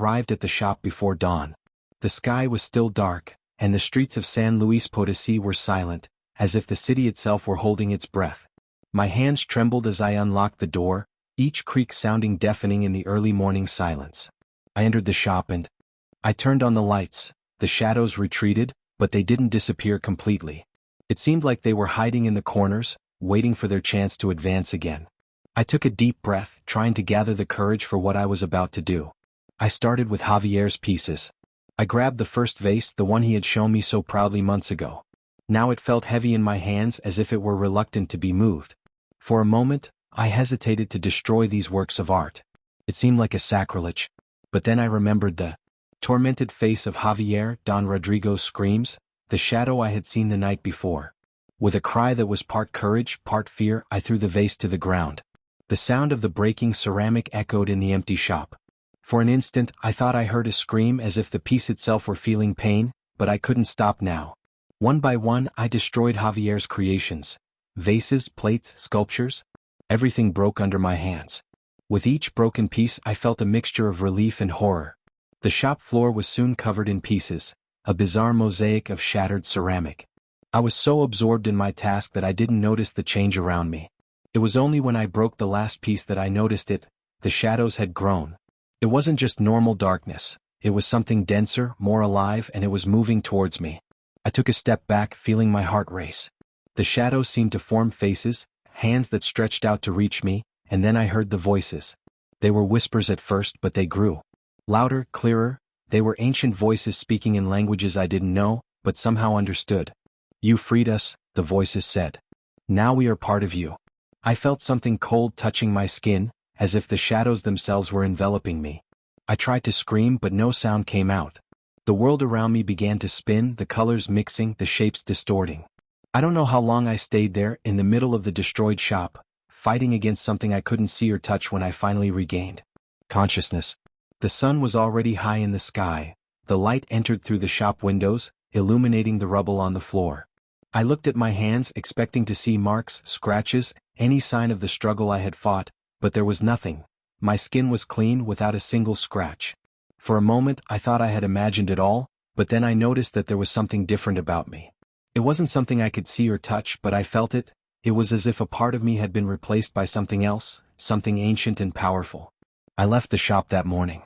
arrived at the shop before dawn. The sky was still dark, and the streets of San Luis Potosí were silent, as if the city itself were holding its breath. My hands trembled as I unlocked the door, each creak sounding deafening in the early morning silence. I entered the shop and I turned on the lights. The shadows retreated, but they didn't disappear completely. It seemed like they were hiding in the corners, waiting for their chance to advance again. I took a deep breath, trying to gather the courage for what I was about to do. I started with Javier's pieces. I grabbed the first vase, the one he had shown me so proudly months ago. Now it felt heavy in my hands, as if it were reluctant to be moved. For a moment, I hesitated to destroy these works of art. It seemed like a sacrilege. But then I remembered the tormented face of Javier, Don Rodrigo's screams, the shadow I had seen the night before. With a cry that was part courage, part fear, I threw the vase to the ground. The sound of the breaking ceramic echoed in the empty shop. For an instant, I thought I heard a scream, as if the piece itself were feeling pain, but I couldn't stop now. One by one, I destroyed Javier's creations. Vases, plates, sculptures. Everything broke under my hands. With each broken piece, I felt a mixture of relief and horror. The shop floor was soon covered in pieces, a bizarre mosaic of shattered ceramic. I was so absorbed in my task that I didn't notice the change around me. It was only when I broke the last piece that I noticed it. The shadows had grown. It wasn't just normal darkness. It was something denser, more alive, and it was moving towards me. I took a step back, feeling my heart race. The shadows seemed to form faces, hands that stretched out to reach me, and then I heard the voices. They were whispers at first, but they grew. Louder, clearer. They were ancient voices speaking in languages I didn't know, but somehow understood. "You freed us," the voices said. "Now we are part of you." I felt something cold touching my skin, as if the shadows themselves were enveloping me. I tried to scream, but no sound came out. The world around me began to spin, the colors mixing, the shapes distorting. I don't know how long I stayed there, in the middle of the destroyed shop, fighting against something I couldn't see or touch. When I finally regained consciousness, the sun was already high in the sky. The light entered through the shop windows, illuminating the rubble on the floor. I looked at my hands, expecting to see marks, scratches, any sign of the struggle I had fought, but there was nothing. My skin was clean, without a single scratch. For a moment, I thought I had imagined it all, but then I noticed that there was something different about me. It wasn't something I could see or touch, but I felt it. It was as if a part of me had been replaced by something else, something ancient and powerful. I left the shop that morning,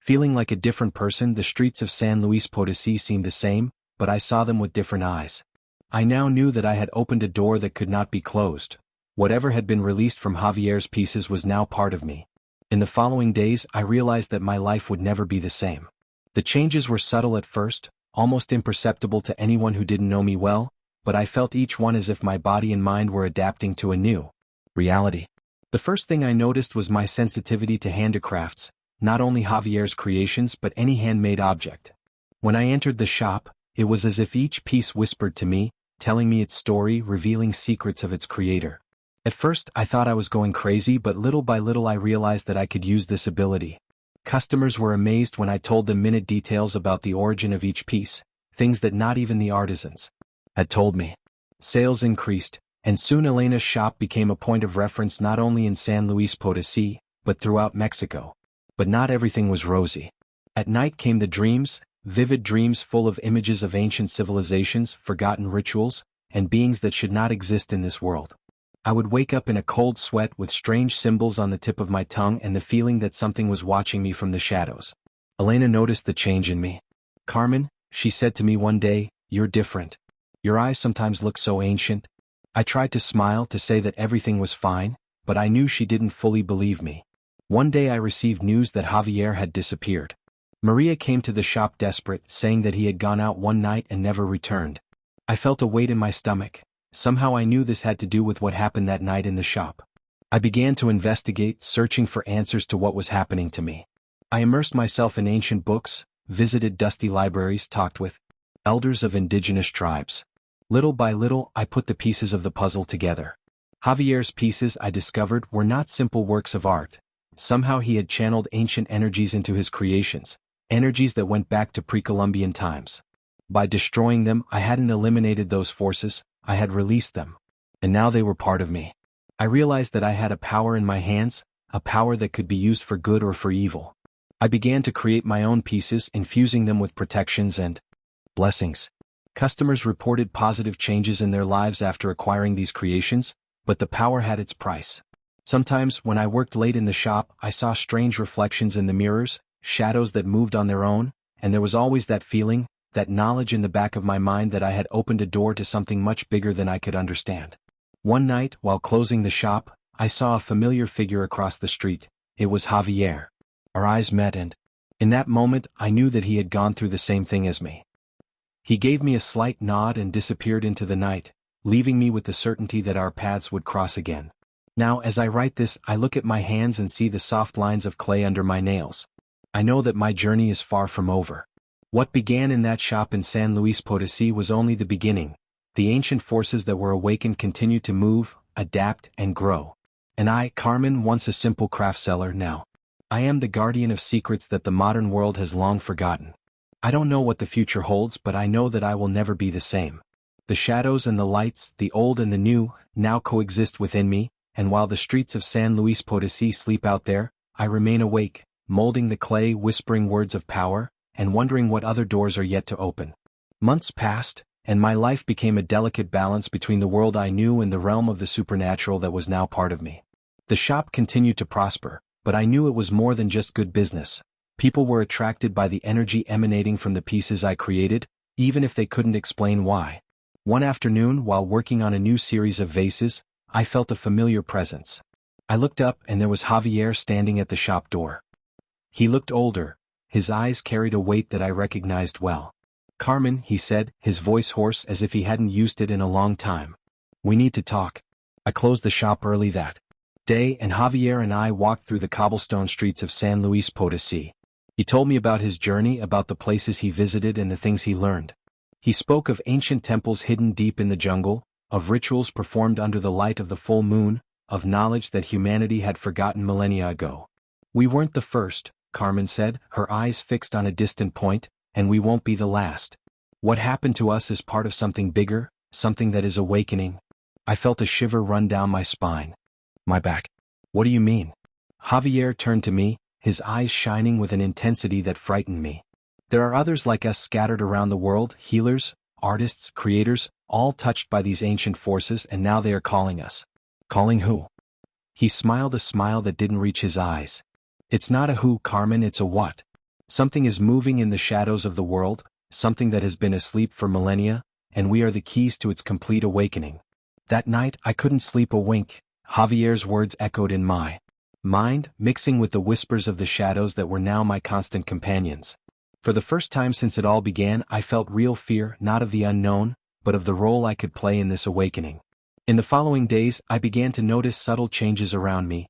feeling like a different person. The streets of San Luis Potosí seemed the same, but I saw them with different eyes. I now knew that I had opened a door that could not be closed. Whatever had been released from Javier's pieces was now part of me. In the following days, I realized that my life would never be the same. The changes were subtle at first, almost imperceptible to anyone who didn't know me well, but I felt each one as if my body and mind were adapting to a new reality. The first thing I noticed was my sensitivity to handicrafts, not only Javier's creations but any handmade object. When I entered the shop, it was as if each piece whispered to me, telling me its story, revealing secrets of its creator. At first, I thought I was going crazy, but little by little I realized that I could use this ability. Customers were amazed when I told them minute details about the origin of each piece, things that not even the artisans had told me. Sales increased, and soon Elena's shop became a point of reference not only in San Luis Potosí, but throughout Mexico. But not everything was rosy. At night came the dreams, vivid dreams full of images of ancient civilizations, forgotten rituals, and beings that should not exist in this world. I would wake up in a cold sweat with strange symbols on the tip of my tongue and the feeling that something was watching me from the shadows. Elena noticed the change in me. "Carmen," she said to me one day, "you're different. Your eyes sometimes look so ancient." I tried to smile, to say that everything was fine, but I knew she didn't fully believe me. One day I received news that Javier had disappeared. Maria came to the shop desperate, saying that he had gone out one night and never returned. I felt a weight in my stomach. Somehow I knew this had to do with what happened that night in the shop. I began to investigate, searching for answers to what was happening to me. I immersed myself in ancient books, visited dusty libraries, talked with elders of indigenous tribes. Little by little, I put the pieces of the puzzle together. Javier's pieces, I discovered, were not simple works of art. Somehow he had channeled ancient energies into his creations, energies that went back to pre-Columbian times. By destroying them, I hadn't eliminated those forces, I had released them. And now they were part of me. I realized that I had a power in my hands, a power that could be used for good or for evil. I began to create my own pieces, infusing them with protections and blessings. Customers reported positive changes in their lives after acquiring these creations, but the power had its price. Sometimes, when I worked late in the shop, I saw strange reflections in the mirrors, shadows that moved on their own, and there was always that feeling, that knowledge in the back of my mind that I had opened a door to something much bigger than I could understand. One night, while closing the shop, I saw a familiar figure across the street. It was Javier. Our eyes met and, in that moment, I knew that he had gone through the same thing as me. He gave me a slight nod and disappeared into the night, leaving me with the certainty that our paths would cross again. Now, as I write this, I look at my hands and see the soft lines of clay under my nails. I know that my journey is far from over. What began in that shop in San Luis Potosí was only the beginning. The ancient forces that were awakened continue to move, adapt, and grow. And I, Carmen, once a simple craft seller, now I am the guardian of secrets that the modern world has long forgotten. I don't know what the future holds, but I know that I will never be the same. The shadows and the lights, the old and the new, now coexist within me, and while the streets of San Luis Potosí sleep out there, I remain awake, molding the clay, whispering words of power, and wondering what other doors are yet to open. Months passed, and my life became a delicate balance between the world I knew and the realm of the supernatural that was now part of me. The shop continued to prosper, but I knew it was more than just good business. People were attracted by the energy emanating from the pieces I created, even if they couldn't explain why. One afternoon, while working on a new series of vases, I felt a familiar presence. I looked up and there was Javier standing at the shop door. He looked older. His eyes carried a weight that I recognized well. "Carmen," he said, his voice hoarse as if he hadn't used it in a long time. "We need to talk." I closed the shop early that day, and Javier and I walked through the cobblestone streets of San Luis Potosí. He told me about his journey, about the places he visited and the things he learned. He spoke of ancient temples hidden deep in the jungle, of rituals performed under the light of the full moon, of knowledge that humanity had forgotten millennia ago. "We weren't the first," Carmen said, her eyes fixed on a distant point, "and we won't be the last. What happened to us is part of something bigger, something that is awakening." I felt a shiver run down my spine. My back. "What do you mean?" Javier turned to me, his eyes shining with an intensity that frightened me. "There are others like us scattered around the world, healers, artists, creators, all touched by these ancient forces, and now they are calling us." "Calling who?" He smiled a smile that didn't reach his eyes. "It's not a who, Carmen, it's a what. Something is moving in the shadows of the world, something that has been asleep for millennia, and we are the keys to its complete awakening." That night, I couldn't sleep a wink. Javier's words echoed in my mind, mixing with the whispers of the shadows that were now my constant companions. For the first time since it all began, I felt real fear, not of the unknown, but of the role I could play in this awakening. In the following days, I began to notice subtle changes around me.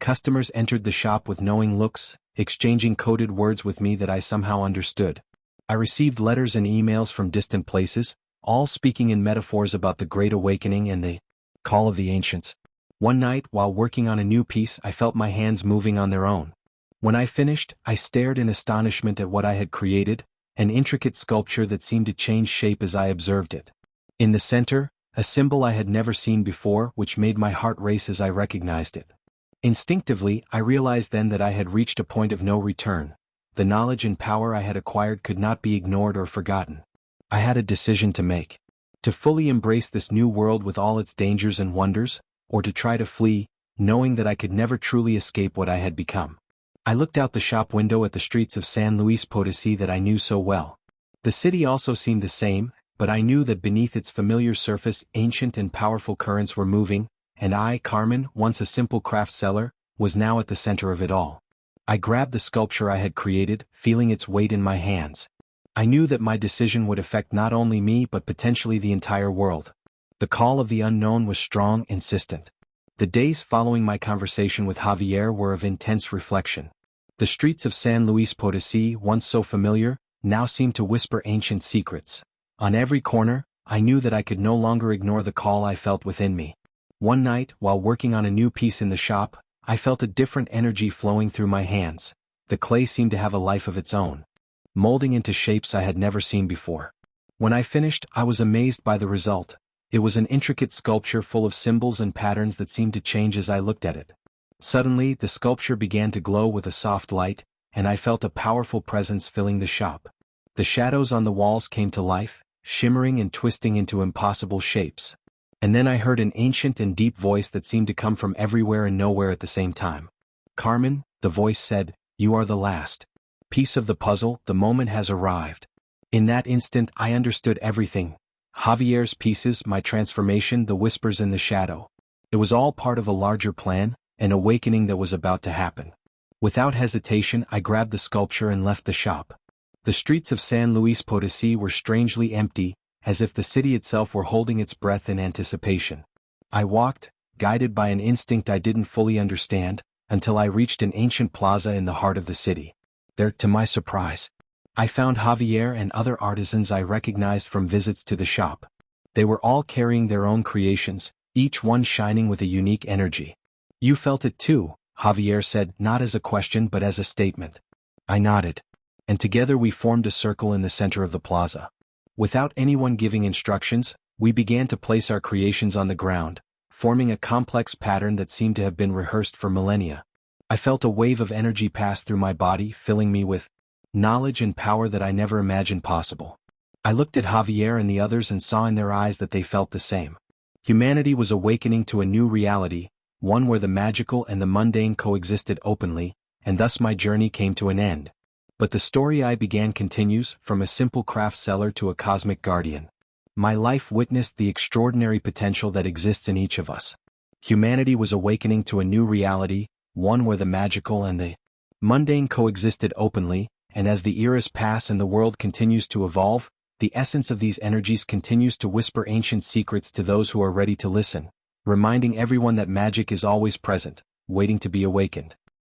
Customers entered the shop with knowing looks, exchanging coded words with me that I somehow understood. I received letters and emails from distant places, all speaking in metaphors about the Great Awakening and the call of the ancients. One night, while working on a new piece, I felt my hands moving on their own. When I finished, I stared in astonishment at what I had created, an intricate sculpture that seemed to change shape as I observed it. In the center, a symbol I had never seen before, which made my heart race as I recognized it. Instinctively, I realized then that I had reached a point of no return. The knowledge and power I had acquired could not be ignored or forgotten. I had a decision to make. To fully embrace this new world with all its dangers and wonders, or to try to flee, knowing that I could never truly escape what I had become. I looked out the shop window at the streets of San Luis Potosí that I knew so well. The city also seemed the same, but I knew that beneath its familiar surface ancient and powerful currents were moving, and I, Carmen, once a simple craft seller, was now at the center of it all. I grabbed the sculpture I had created, feeling its weight in my hands. I knew that my decision would affect not only me but potentially the entire world. The call of the unknown was strong, insistent. The days following my conversation with Javier were of intense reflection. The streets of San Luis Potosí, once so familiar, now seemed to whisper ancient secrets. On every corner, I knew that I could no longer ignore the call I felt within me. One night, while working on a new piece in the shop, I felt a different energy flowing through my hands. The clay seemed to have a life of its own, molding into shapes I had never seen before. When I finished, I was amazed by the result. It was an intricate sculpture full of symbols and patterns that seemed to change as I looked at it. Suddenly, the sculpture began to glow with a soft light, and I felt a powerful presence filling the shop. The shadows on the walls came to life, shimmering and twisting into impossible shapes. And then I heard an ancient and deep voice that seemed to come from everywhere and nowhere at the same time. "Carmen," the voice said, "you are the last piece of the puzzle, the moment has arrived." In that instant I understood everything. Javier's pieces, my transformation, the whispers in the shadow. It was all part of a larger plan, an awakening that was about to happen. Without hesitation I grabbed the sculpture and left the shop. The streets of San Luis Potosí were strangely empty, as if the city itself were holding its breath in anticipation. I walked, guided by an instinct I didn't fully understand, until I reached an ancient plaza in the heart of the city. There, to my surprise, I found Javier and other artisans I recognized from visits to the shop. They were all carrying their own creations, each one shining with a unique energy. "You felt it too," Javier said, not as a question but as a statement. I nodded. And together we formed a circle in the center of the plaza. Without anyone giving instructions, we began to place our creations on the ground, forming a complex pattern that seemed to have been rehearsed for millennia. I felt a wave of energy pass through my body, filling me with knowledge and power that I never imagined possible. I looked at Javier and the others and saw in their eyes that they felt the same. Humanity was awakening to a new reality, one where the magical and the mundane coexisted openly, and thus my journey came to an end. But the story I began continues, from a simple craft seller to a cosmic guardian. My life witnessed the extraordinary potential that exists in each of us. Humanity was awakening to a new reality, one where the magical and the mundane coexisted openly, and as the eras pass and the world continues to evolve, the essence of these energies continues to whisper ancient secrets to those who are ready to listen, reminding everyone that magic is always present, waiting to be awakened.